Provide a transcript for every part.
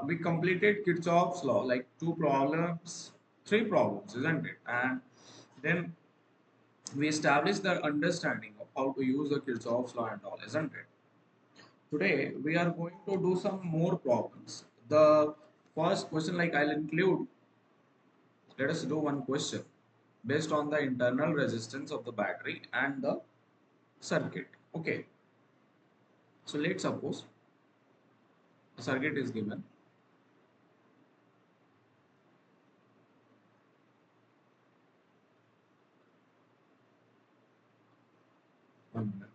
We completed Kirchoffs law, like three problems, isn't it? And then we established the understanding of how to use the Kirchoffs law and all, isn't it? Today we are going to do some more problems. The first question, like I'll include, let us do one question based on the internal resistance of the battery and the circuit. Okay, so let's suppose a circuit is given. One minute.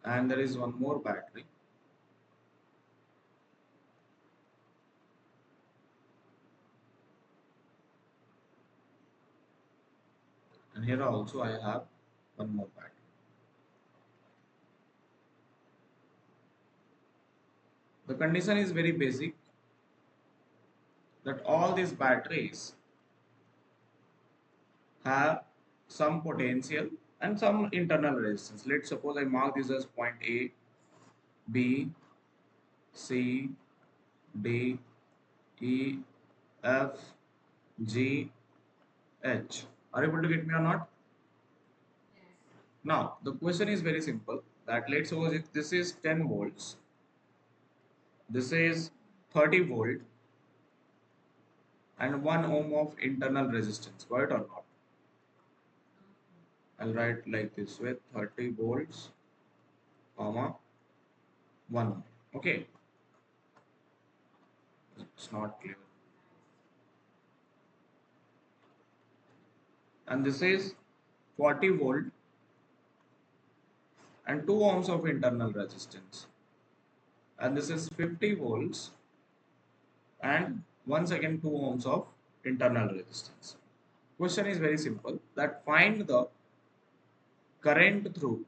And there is one more battery, and here also I have one more battery. The condition is very basic, that all these batteries have some potential and some internal resistance. Let's suppose I mark this as point A, B, C, D, E, F, G, H. Are you able to get me or not? Now, the question is very simple, that let's suppose if this is 10 volts, this is 30 volt, and 1 ohm of internal resistance, right or not? I'll write like this with 30 volts, comma, 1 ohm. Okay, it's not clear. And this is 40 volt and 2 ohms of internal resistance. And this is 50 volts and once again 2 ohms of internal resistance. Question is very simple, that find the current through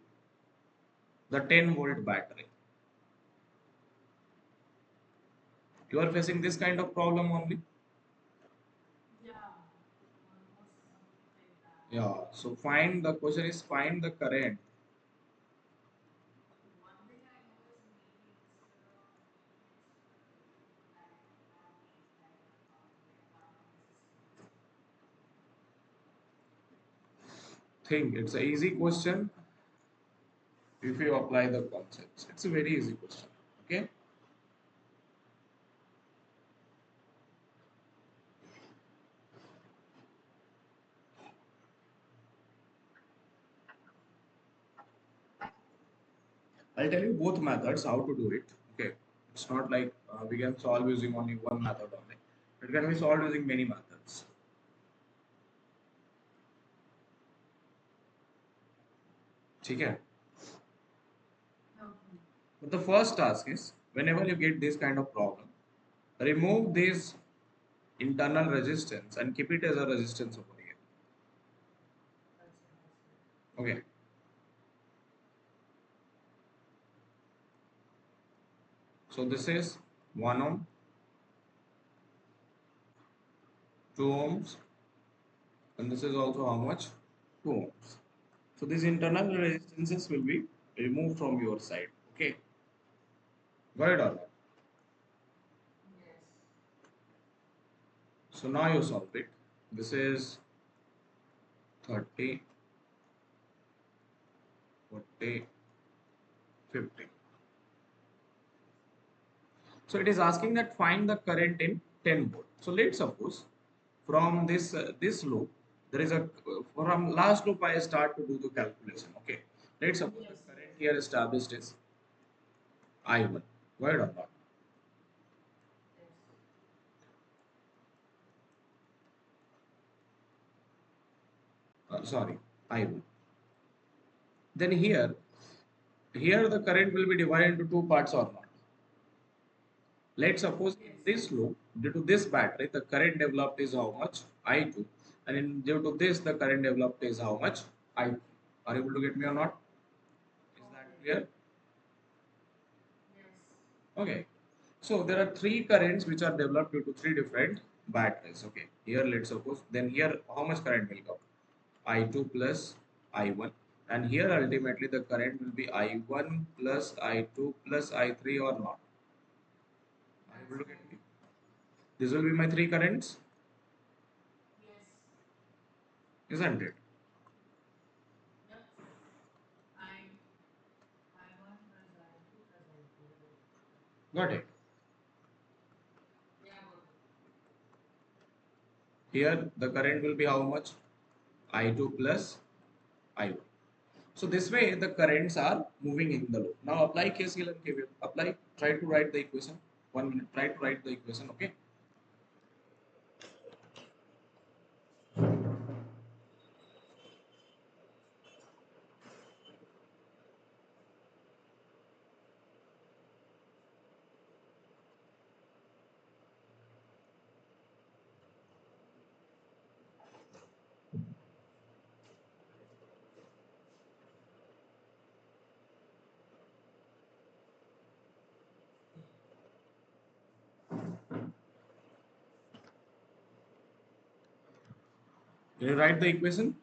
the 10 volt battery. You are facing this kind of problem only? Yeah, so find the question is find the current. Think it's an easy question if you apply the concepts. It's a very easy question. Okay. I'll tell you both methods how to do it. Okay. It's not like we can solve using only one method only. It can be solved using many methods. Okay. But the first task is whenever you get this kind of problem, remove this internal resistance and keep it as a resistance over here. Okay. So this is 1 ohm, 2 ohms, and this is also how much? 2 ohms. So these internal resistances will be removed from your side. Okay. Got it or not? So now you solve it. This is 30, 40, 50. So it is asking that find the current in 10 volt. So let's suppose from this loop there is a from last loop I start to do the calculation. Okay. Let's suppose the current here established is I1. Got it or not? Sorry, I1. Then here the current will be divided into two parts or not. Let's suppose in this loop, due to this battery, the current developed is how much? I2. And due to this, the current developed is how much? I2. Are you able to get me or not? Is that clear? Okay. So there are three currents which are developed due to three different batteries. Okay. Here let's suppose, then here how much current will come? I2 plus I1, and here ultimately the current will be I1 plus I2 plus I3 or not. Are you able to get me? This will be my three currents, isn't it? Got it. Here the current will be how much? I2 plus I1. So this way the currents are moving in the loop. Now apply KCL and KVL. Apply. Try to write the equation. 1 minute. Try to write the equation. Okay. Can you write the equation?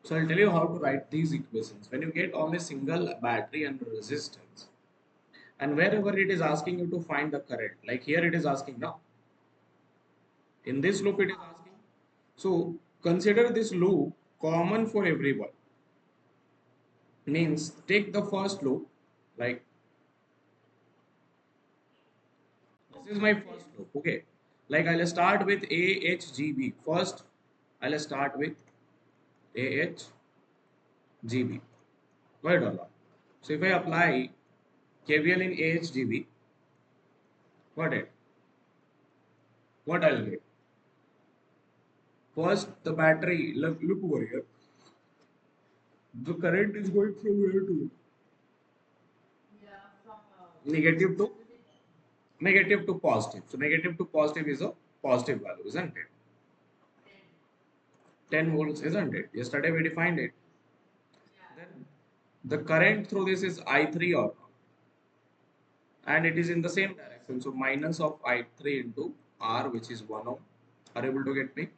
So I'll tell you how to write these equations. When you get only single battery and resistance, and wherever it is asking you to find the current, like here it is asking now. In this loop it is asking. So consider this loop common for everyone. Means take the first loop, like this is my first loop. Okay. Like I'll start with AHGB. First, I'll start with AHGB. Right or not? So if I apply KVL in AHGB, what it? What I'll get? First, the battery, look over here. The current is going from where to? Negative to negative to positive. So negative to positive is a positive value, isn't it? 10 volts, isn't it? Yesterday we defined it. Then the current through this is I3 or not, and it is in the same direction. So minus of I3 into R, which is 1 ohm. Are you able to get me?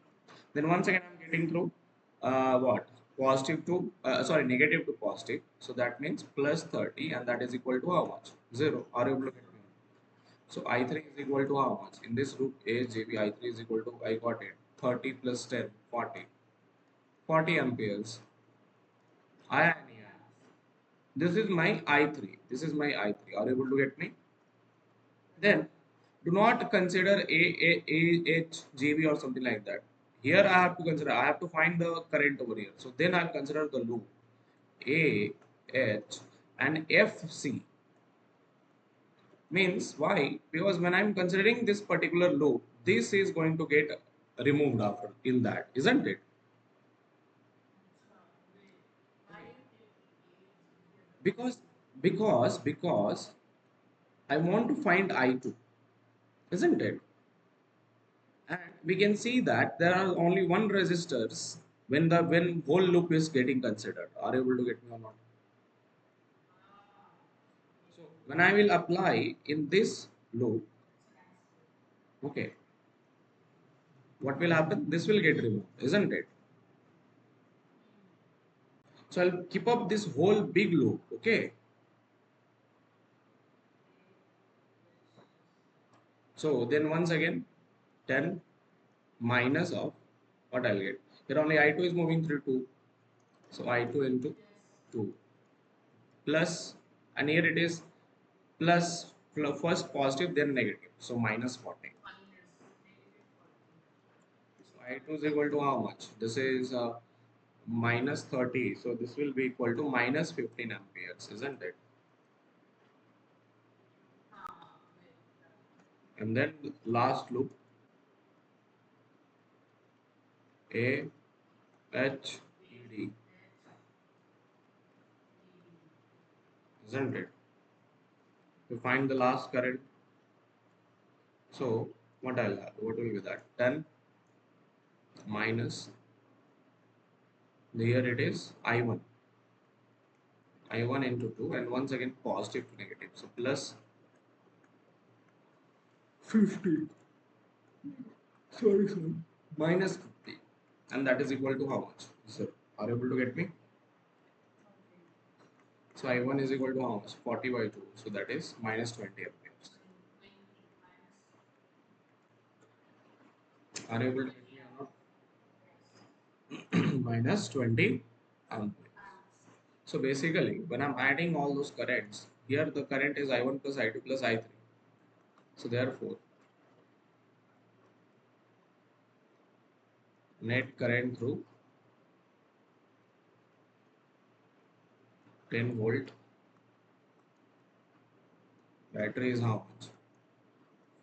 Then once again I'm getting through what? Positive to sorry, negative to positive. So that means plus 30, and that is equal to how much? 0. Are you able to get me? So I3 is equal to how much? In this loop AJB, I3 is equal to, I got it, 30 plus 10, 40. 40 amperes. I This is my I3. This is my I3. Are you able to get me? Then do not consider AHGB or something like that. Here I have to consider, I have to find the current over here. So then I'll consider the loop A, H and FC. Means why? Because when I'm considering this particular loop, this is going to get removed after in that, isn't it? Because because I want to find I2, isn't it? And we can see that there are only one resistors when whole loop is getting considered. Are you able to get me or not? So when I will apply in this loop, okay, what will happen? This will get removed, isn't it? So I'll keep up this whole big loop, okay. So then once again, 10 minus of what I'll get. Here only I2 is moving through 2. So I2 into 2 plus, and here it is plus, first positive then negative. So minus 40. So I2 is equal to how much? This is minus 30. So this will be equal to minus 15 amperes, isn't it? And then last loop A H E D isn't it? To find the last current, so what I'll have, what will be that? 10 minus, here it is I1 into 2, and once again positive to negative, so plus 50, sorry, minus 50, and that is equal to how much? So are you able to get me? So I1 is equal to how much? 40 by 2, so that is minus 20 amperes. Are you able to get me or not? Minus 20 amperes. So basically, when I'm adding all those currents, here the current is I1 plus I2 plus I3. So therefore, net current through 10 volt battery is how much?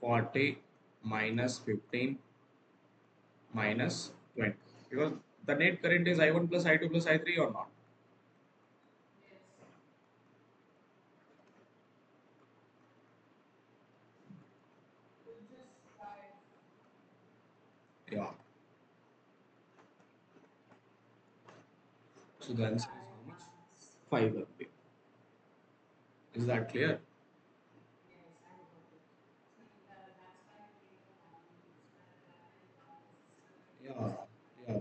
40 minus 15 minus 20. Because the net current is I1 plus I2 plus I3 or not? Yeah. So the answer is how much? 5 ampere. Is that clear? Yeah. Yeah.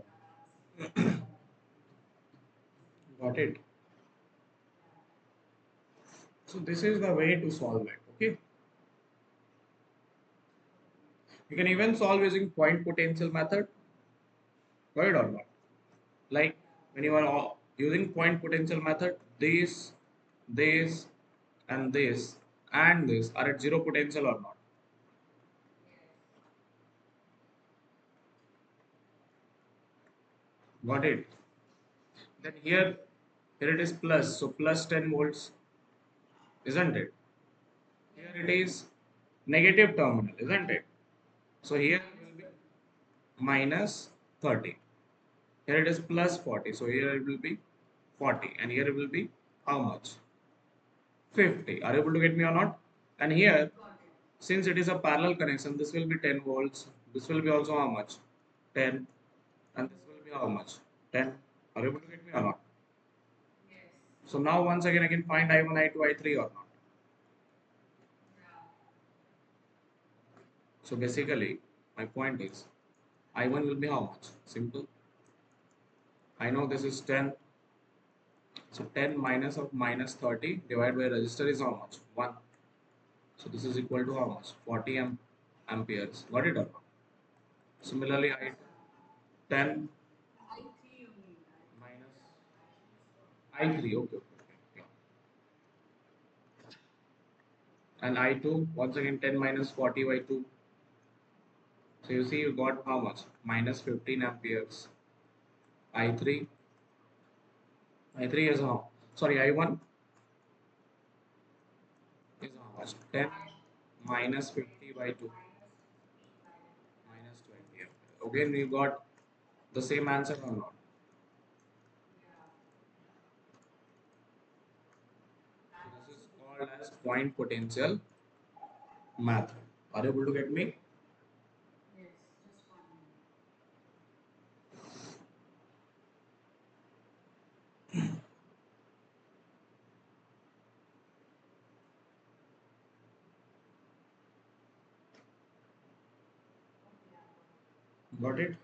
Got it. So this is the way to solve it. Okay. You can even solve using point potential method. Got it or not? Like when you are using point potential method, this, and this are at zero potential or not? Got it? Then here it is plus, so plus 10 volts, isn't it? Here it is negative terminal, isn't it? So here it will be minus 30. Here it is plus 40, so here it will be 40, and here it will be how much? 50. Are you able to get me or not? And here, since it is a parallel connection, this will be 10 volts. This will be also how much? 10. And this will be how much? 10. Are you able to get me or not? So now once again I can find I1, I2, I3 or not. So basically, my point is I1 will be how much? Simple. I know this is 10. So 10 minus of minus 30 divided by resistor is how much? 1. So this is equal to how much? 40 amperes. Got it or not? Similarly, I 10 minus I3. Okay, okay, okay. Yeah. And I2, once again 10 minus 40 by 2. So you see you got how much? Minus 15 amperes. I3. I3 is how? Sorry, I1 is how much? 10 minus 50 by 2. Minus 20 amperes. Again, you got the same answer or not? So this is called as point potential method. Are you able to get me? Got it?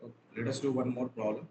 Okay, let us do one more problem.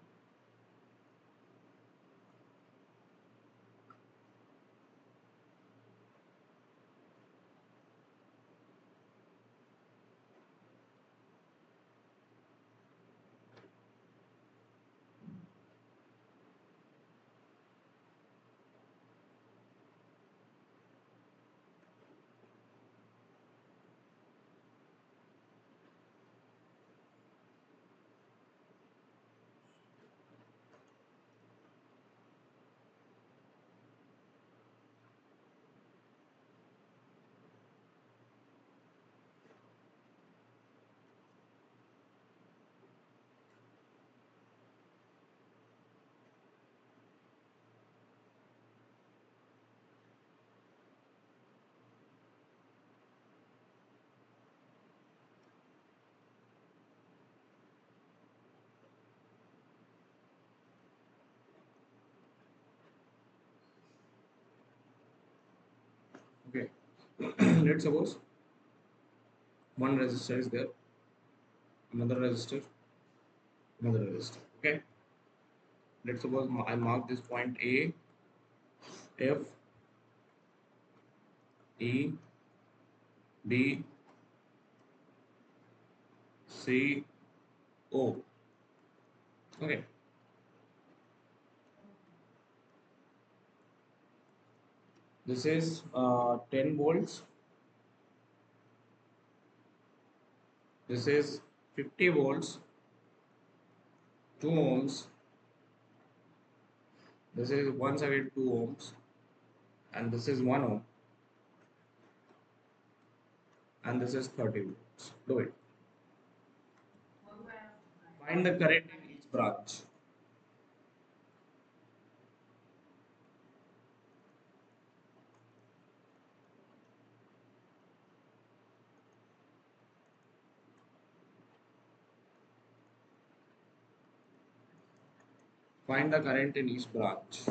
Let's suppose one resistor is there, another resistor, another resistor. Okay. Let's suppose I mark this point A, F, E, B, C, O. Okay. This is 10 volts. This is 50 volts, 2 ohms. This is once again 2 ohms, and this is 1 ohm, and this is 30 volts. Do it. Find the current in each branch. Find the current in each branch.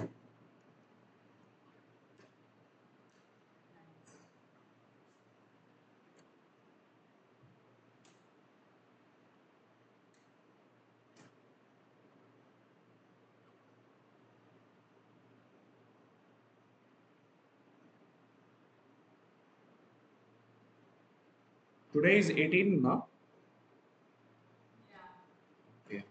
Today is 18, na? Okay.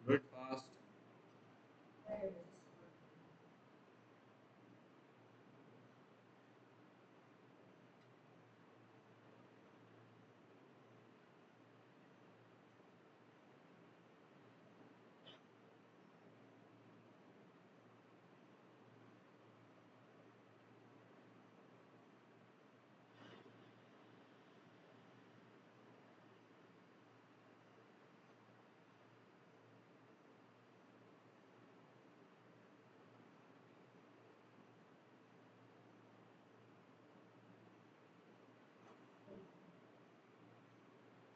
Do it fast.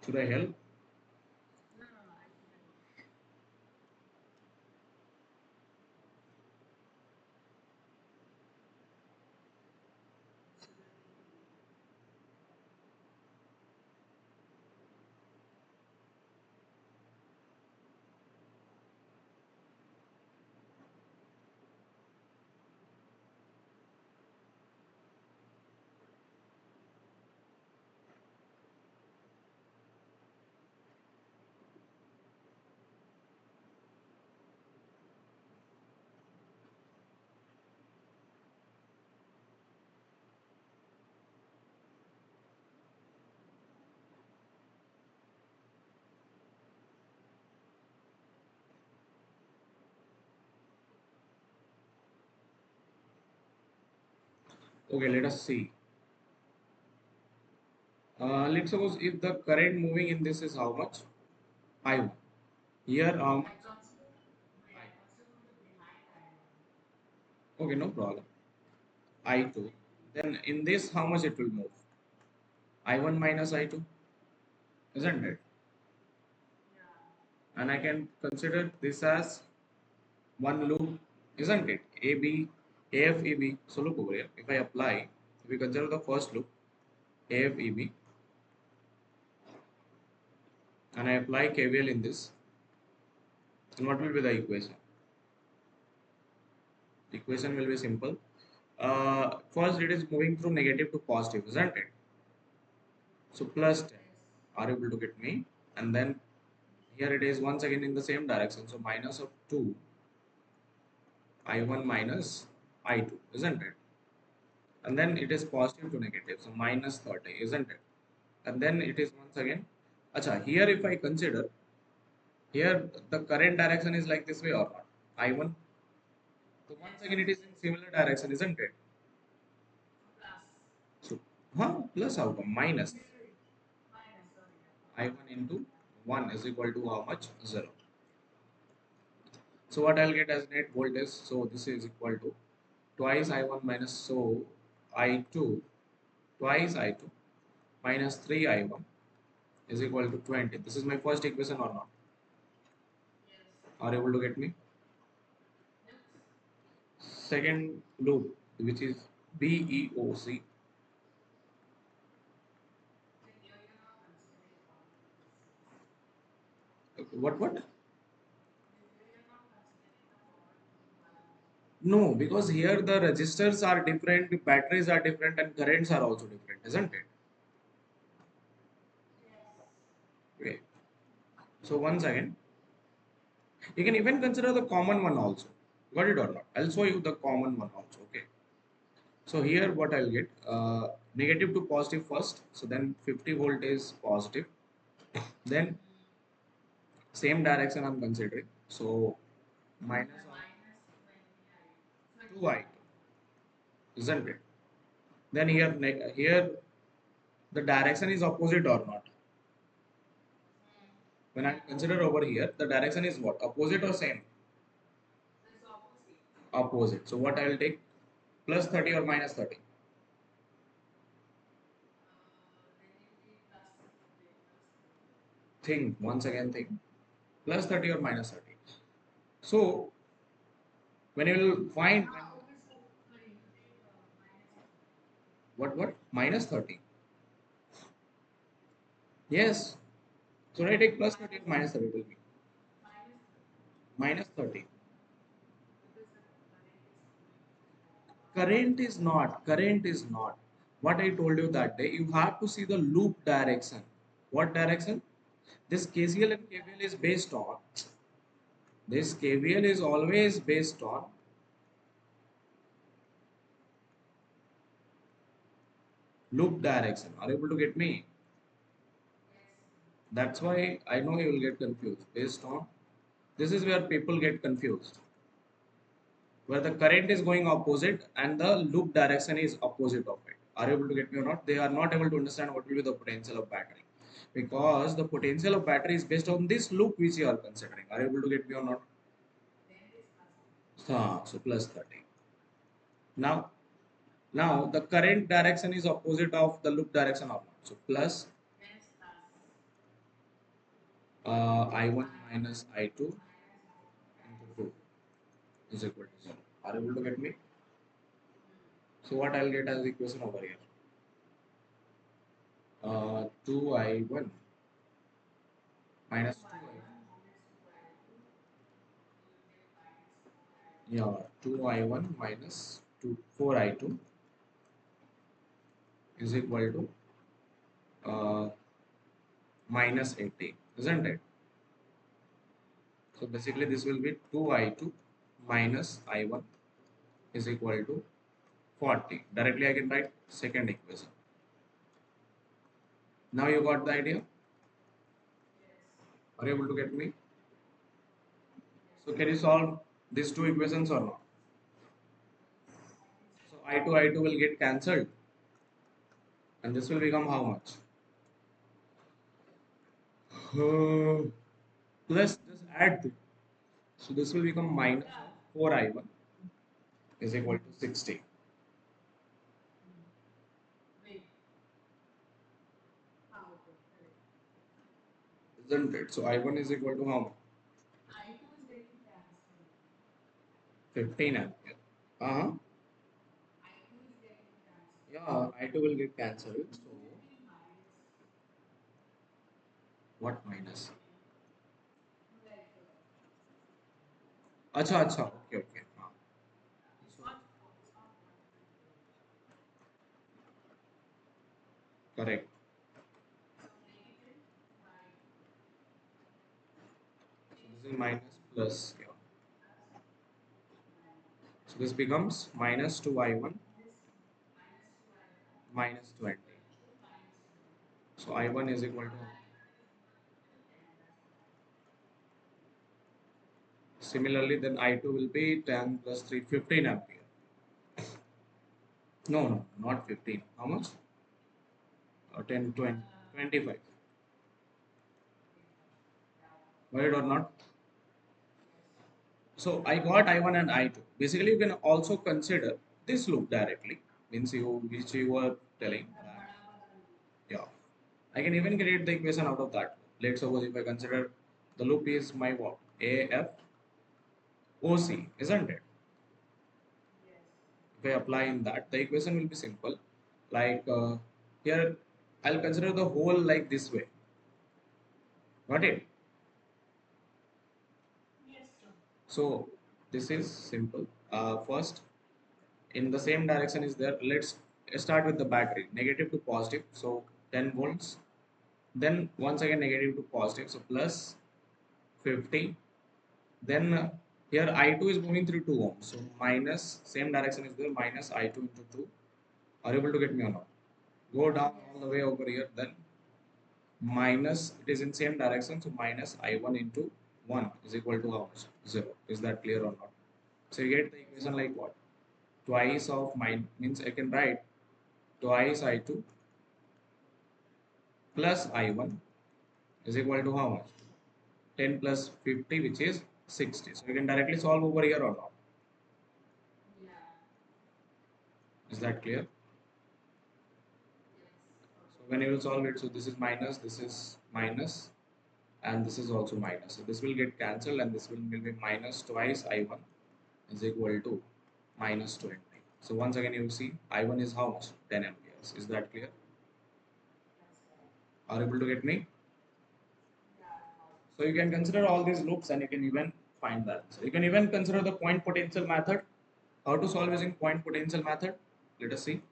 Should I help? Okay, let us see. Let's suppose if the current moving in this is how much? I1. Here, okay, no problem. I2. Then in this, how much it will move? I1 minus I2, isn't it? And I can consider this as one loop, isn't it? AB, AF, EB. So look over here. If I apply, if we consider the first loop, AF, EB, and I apply KVL in this, and what will be the equation? Equation will be simple. First, it is moving from negative to positive, isn't it? So plus 10 are able to get me, and then Here it is once again in the same direction. So minus of 2 I1 minus I2, isn't it? And then it is positive to negative. So minus 30, isn't it? And then it is once again. Acha, here if I consider, here the current direction is like this way or not? I1. So once again it is in similar direction, isn't it? So, plus how come? Minus I1 into 1 is equal to how much? 0. So what I'll get as net voltage? So this is equal to twice I1 minus, so I2, twice I2 minus 3 I1 is equal to 20. This is my first equation or not? Are you able to get me? Second loop, which is BEOC. What? No, because here the resistors are different, the batteries are different, and currents are also different, isn't it? Okay. So once again, you can even consider the common one also. Got it or not? I'll show you the common one also. Okay. So here what I'll get, negative to positive first. So then 50 volt is positive. Then same direction I'm considering. So minus of 2 I2, isn't it? Then here the direction is opposite or not? When I consider over here, the direction is what? Opposite or same? Opposite. So what I will take? Plus 30 or minus 30? Think, once again think. Plus 30 or minus 30. So when you will find what? Minus 30. Yes. So when I take plus 30 or minus 30, it will be minus 30. Current is not. What I told you that day, you have to see the loop direction. What direction? This KCL and KVL is based on, this KVL is always based on loop direction. Are you able to get me? That's why I know you will get confused. Based on, this is where people get confused. Where the current is going opposite and the loop direction is opposite of it. Are you able to get me or not? They are not able to understand what will be the potential of battery. Because the potential of battery is based on this loop which you are considering. Are you able to get me or not? So plus 30. Now, now the current direction is opposite of the loop direction or not. So plus I1 minus I2 into 2 is equal to 0. Are you able to get me? So what I'll get as the equation over here? 2I1 minus 2I2. Yeah, 2I1 minus 4I2 is equal to uh, minus 80, isn't it? So basically this will be 2I2 minus I1 is equal to 40. Directly I can write second equation. Now you got the idea? Are you able to get me? So can you solve these two equations or not? So I2 will get cancelled and this will become how much? Plus just add 2. So this will become minus of 4I1 is equal to 60. Isn't it? So I1 is equal to how much? 15 ampere. Uh-huh. Yeah, I2 will get cancelled. So what minus? Acha, acha. Okay, okay. So, correct. This is minus plus. Yeah. So this becomes minus 2 I1 minus 20. So I1 is equal to, similarly then I2 will be 10 plus 3, 15 ampere. No, not 15. How much? 10, 20, 25. Right or not? So I got I1 and I2. Basically, you can also consider this loop directly. Means which you were telling that, yeah. I can even create the equation out of that. Let's suppose if I consider the loop is my what? AF OC, isn't it? If I apply in that, the equation will be simple. Like here, I'll consider the whole like this way. Got it? So this is simple. First, in the same direction is there. Let's start with the battery, negative to positive. So 10 volts. Then once again negative to positive. So plus 50. Then here I2 is moving through 2 ohms. So minus, same direction is there, minus I2 into 2. Are you able to get me or not? Go down all the way over here. Then minus, it is in same direction. So minus I1 into 1 is equal to how much? 0. Is that clear or not? So you get the equation like what? Twice of mine means I can write twice I2 plus I1 is equal to how much? 10 plus 50, which is 60. So you can directly solve over here or not? Is that clear? So when you will solve it, so this is minus, and this is also minus. So this will get cancelled, and this will be minus twice I1 is equal to minus 20. So once again, you will see I1 is how much? 10 amperes. Is that clear? Are you able to get me? So you can consider all these loops and you can even find that. So you can even consider the point potential method. How to solve using point potential method? Let us see.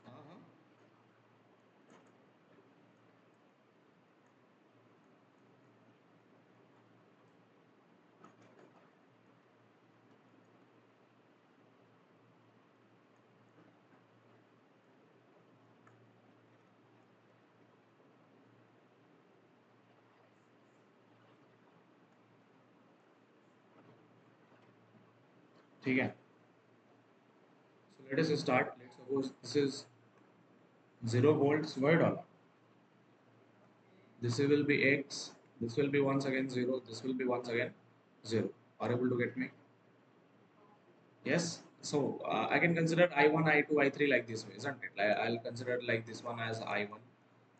Uh-huh. ठीक है. So let us start. Let's suppose this is 0 volts. Word or not? This will be X. This will be once again 0. This will be once again 0. Are you able to get me? Yes. So I can consider I1, I2, I3 like this way, isn't it? Like, I'll consider like this one as I1,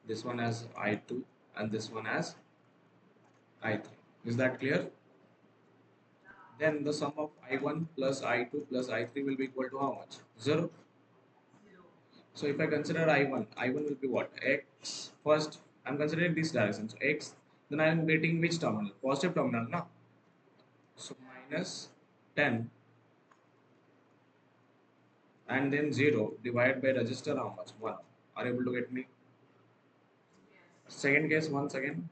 this one as I2, and this one as I3. Is that clear? Then the sum of I1 plus I2 plus I3 will be equal to how much? 0. So if I consider I1, I1 will be what? X. First, I'm considering this direction. So X, then I am getting which terminal? Positive terminal, no? So minus 10 and then 0 divided by resistor how much? 1. Are you able to get me? Second case, once again,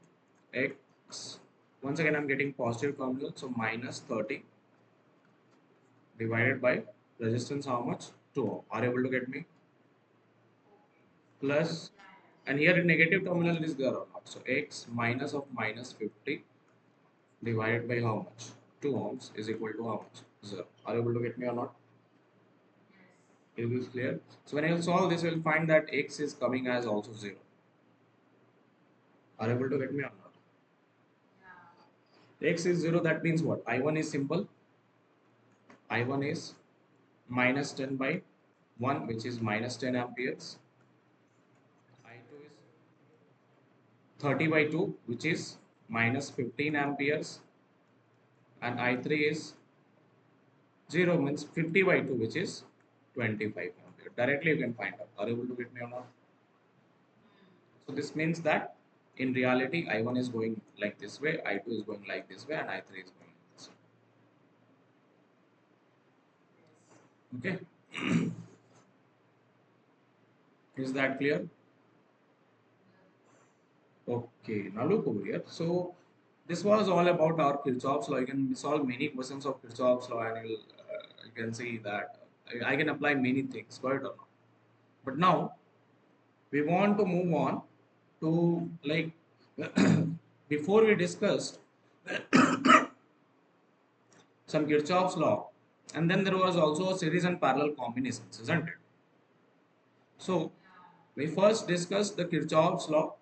X. Once again, I'm getting positive terminal. So minus 30 divided by resistance how much? 2. Are you able to get me? Plus, and here negative terminal is there or not? So X minus of minus 50 divided by how much? 2 ohms is equal to how much? 0. Are you able to get me or not? Is this clear? So when you solve this, you will find that X is coming as also 0. Are you able to get me or not? X is 0, that means what? I1 is simple. I1 is minus 10 by 1, which is minus 10 amperes. I2 is 30 by 2, which is minus 15 amperes. And I3 is 0 means 50 by 2, which is 25 ampere. Directly you can find out. Are you able to get me or not? So this means that in reality I1 is going like this way, I2 is going like this way, and I3 is going like this way. Okay, is that clear? Okay, now look over here. So this was all about our Kirchhoff's law. You can solve many questions of Kirchhoff's law, and you can see that I can apply many things, right or not. But now we want to move on to like before we discussed some Kirchhoff's law, and then there was also a series and parallel combinations, isn't it? So we first discussed the Kirchhoff's law,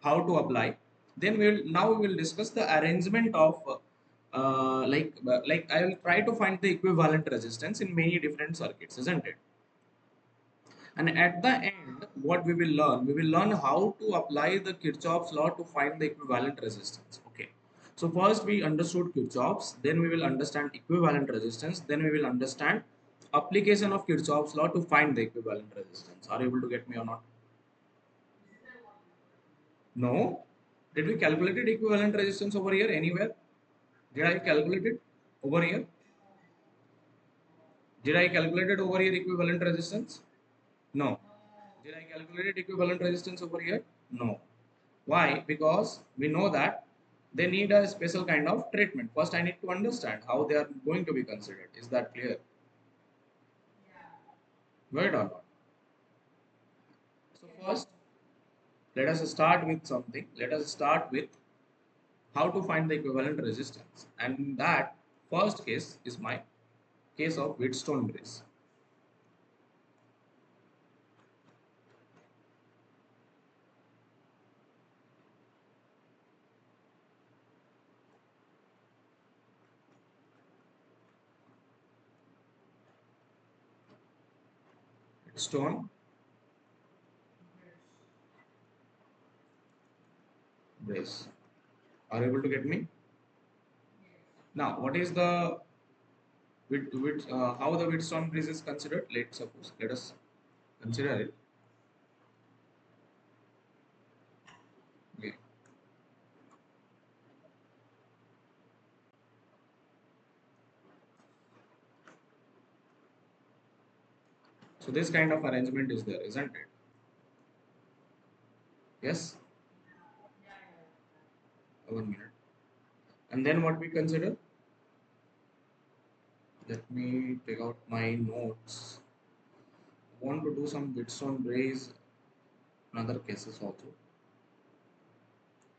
how to apply. Then we will discuss the arrangement of like I will try to find the equivalent resistance in many different circuits, isn't it? And at the end, what we will learn how to apply the Kirchhoff's law to find the equivalent resistance. Okay. So first we understood Kirchhoff's, then we will understand equivalent resistance, then we will understand application of Kirchhoff's law to find the equivalent resistance. Are you able to get me or not? No. Did we calculate it equivalent resistance over here anywhere? Did I calculate it over here? Did I calculate it over here equivalent resistance? No. Did I calculate it equivalent resistance over here? No. Why? Because we know that they need a special kind of treatment. First, I need to understand how they are going to be considered. Is that clear? Right or not? So first, let us start with something. Let us start with how to find the equivalent resistance. And that first case is my case of Wheatstone bridge. Wheatstone bridge. Are you able to get me? Now, what is the how the Wheatstone bridge is considered? Let's suppose let us consider it. Okay. So this kind of arrangement is there, isn't it? Yes. 1 minute. And then what we consider? Let me take out my notes. I want to do some bits on raise in other cases also.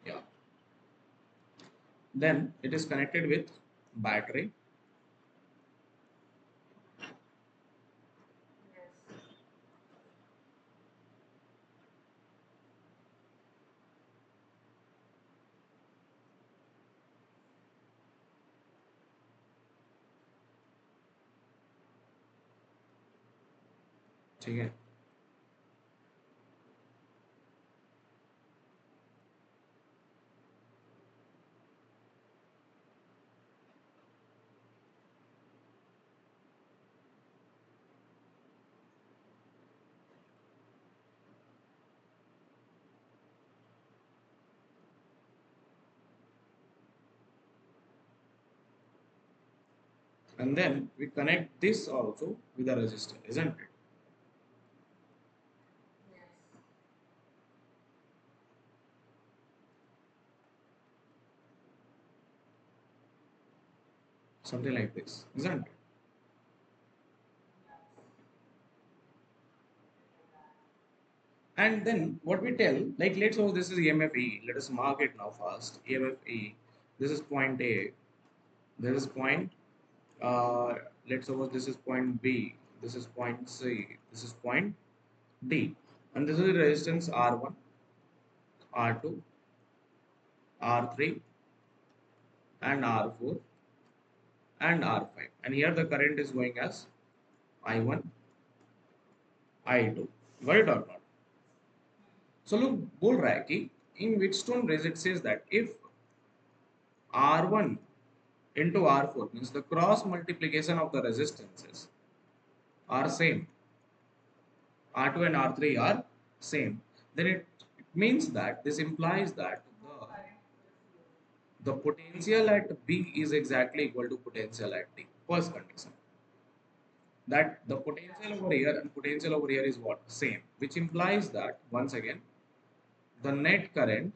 Yeah. Then it is connected with battery. ठीक है. And then we connect this also with a resistor, isn't it? Something like this, isn't it? And then what we tell, like let's suppose this is EMF E. Let us mark it now fast. EMF E. This is point A. This is point. Uh, let's suppose this is point B. This is point C. This is point D. And this is resistance R1, R2, R3, and R4, and R5. And here the current is going as I1, I2. Got it or not? So look, बोल रहा है कि in Wheatstone bridge it says that if R1 into R4 means the cross multiplication of the resistances are same, R2 and R3 are same, then it means that this implies that the potential at B is exactly equal to potential at D. First condition. that the potential over here and potential over here is what? Same, which implies that once again the net current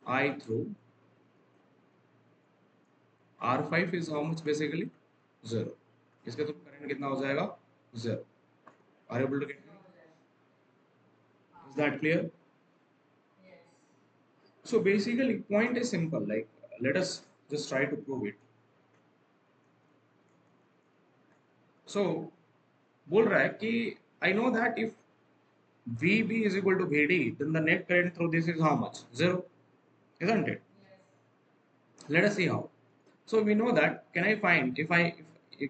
I through R5 is how much basically? Zero. इसके through current कितना हो जाएगा? Zero. Are you able to get me? Is that clear? So basically, point is simple. Like, let us just try to prove it. So, बोल रहा है कि I know that if VB is equal to VD, then the net current through this is how much? Zero, isn't it? Let us see how. So we know that. Can I find if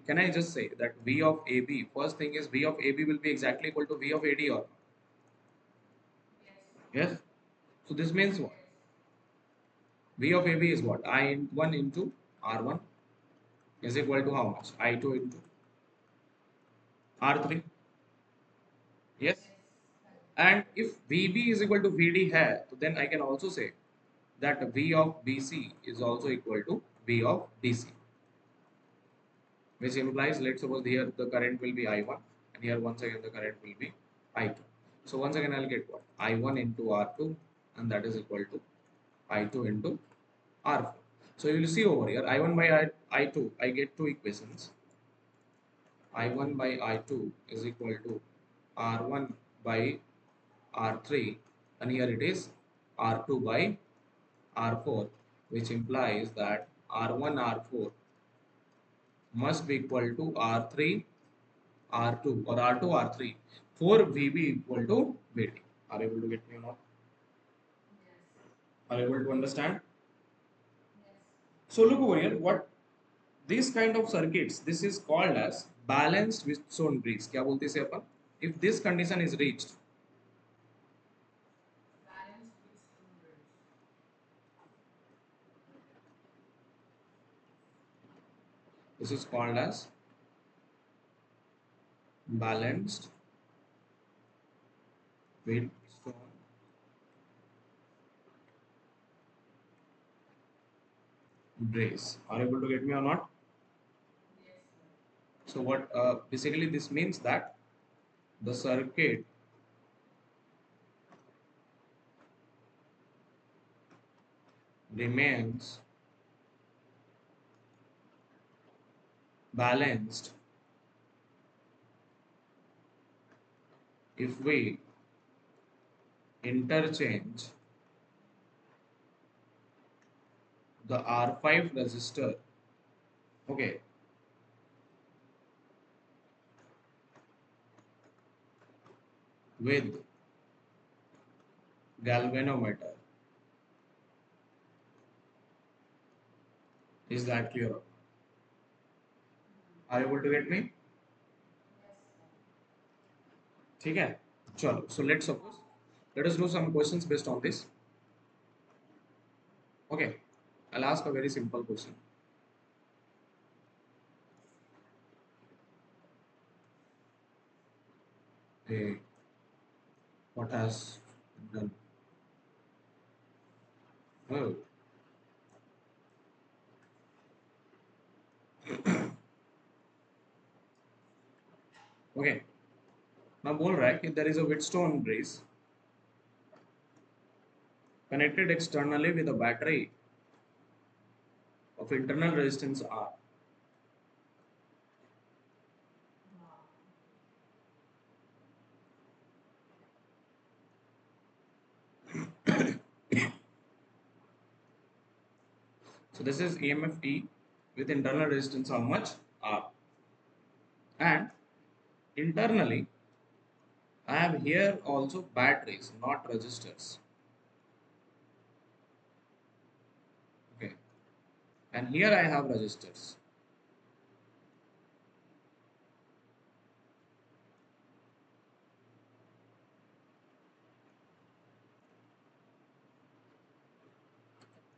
can I just say that V of AB? First thing is V of AB will be exactly equal to V of AD or yes. So this means what? V of AB is what? I1 into R1 is equal to how much? I2 into R3. Yes. And if VB is equal to VD hai, so then I can also say that V of BC is also equal to V of DC, which implies, let's suppose here the current will be I1 and here once again the current will be I2. So once again I'll get what? I1 into R2 and that is equal to I2 into R4. So you will see over here I1 by I2 I get two equations. I1 by I2 is equal to R1 by R3 and here it is R2 by R4, which implies that R1 R4 must be equal to R3 R2 or R2 R3 for VB equal to VD. Are you able to get me or not? Are you able to understand? So look over here, what this kind of circuits, this is called as balanced Wheatstone bridge. क्या बोलते हैं इसे अपन? If this condition is reached, this is called as balanced Wheatstone bridge. Are you able to get me or not? So what basically this means that the circuit remains balanced if we interchange the R5 resistor, okay, with galvanometer. Is that clear? Are you able to get me? ठीक है चलो. So let's suppose, let us do some questions based on this. Okay, I'll ask a very simple question. Hey, what has done? Oh, okay. Now बोल रहा है कि there is a Wheatstone bridge connected externally with a battery of internal resistance R. So this is EMF E with internal resistance how much? R. And internally I have here also batteries, not resistors. Okay. And here I have resistors.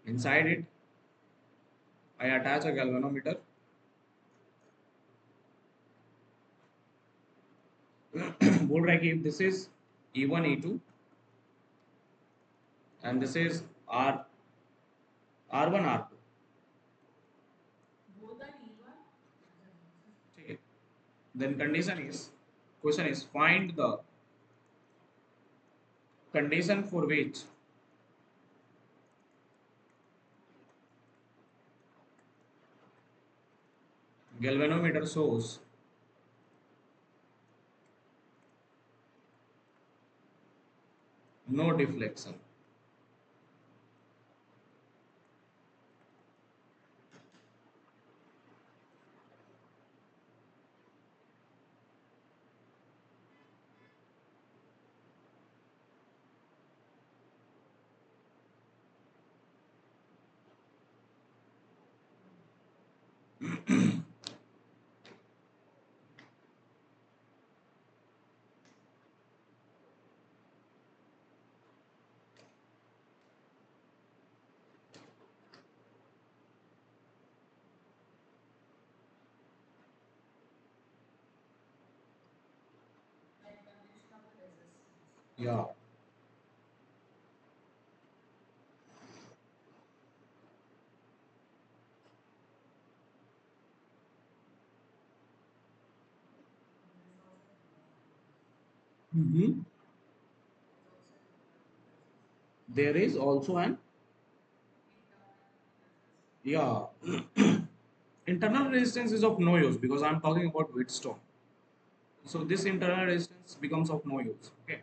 Inside it, I attach a galvanometer. बोल रहा है कि if this is E1 E2 and this is R1 R2. Then question is find the condition for which galvanometer shows no deflection. Yeah. Hmm. There is also an, yeah. Internal resistance is of no use because I'm talking about Wheatstone. So this internal resistance becomes of no use. Okay.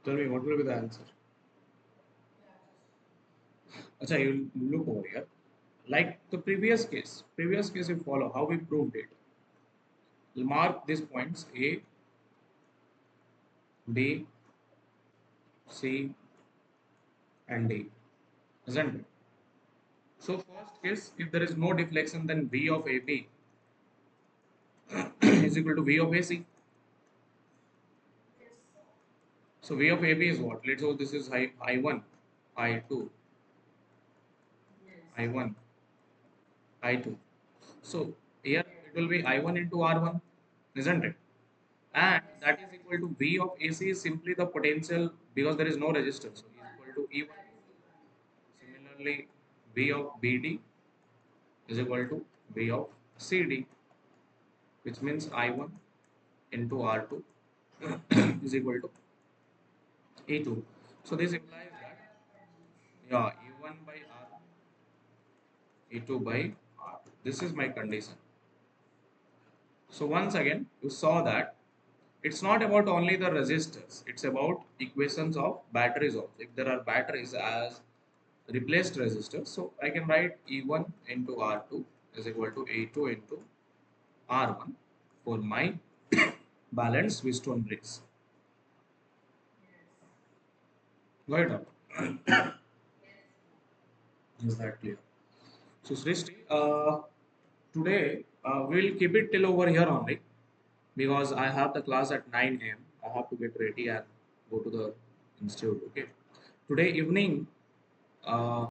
Tell me what will be the answer. Acha, you look over here. Like the previous case you follow how we proved it. We'll mark these points A, B, C, and D. Isn't it? So first case, if there is no deflection, then V of AB is equal to V of AC. So V of AB is what? Let's say this is I1, I2, I1, I2. So here it will be I1 into R1, isn't it? And that is equal to V of AC is simply the potential because there is no resistance. So is equal to E1. Similarly, V of BD is equal to V of CD, which means I1 into R2 is equal to E2. So this implies that, yeah, E1 by R, E2 by R. This is my condition. So once again, you saw that it's not about only the resistors, it's about equations of batteries also. If there are batteries as replaced resistors, so I can write E1 into R2 is equal to E2 into R1 for my balanced Wheatstone bricks. Got it up? Is that clear? So Srishti, today we'll keep it till over here only because I have the class at 9 a.m. I have to get ready and go to the institute. Okay. Today evening, uh,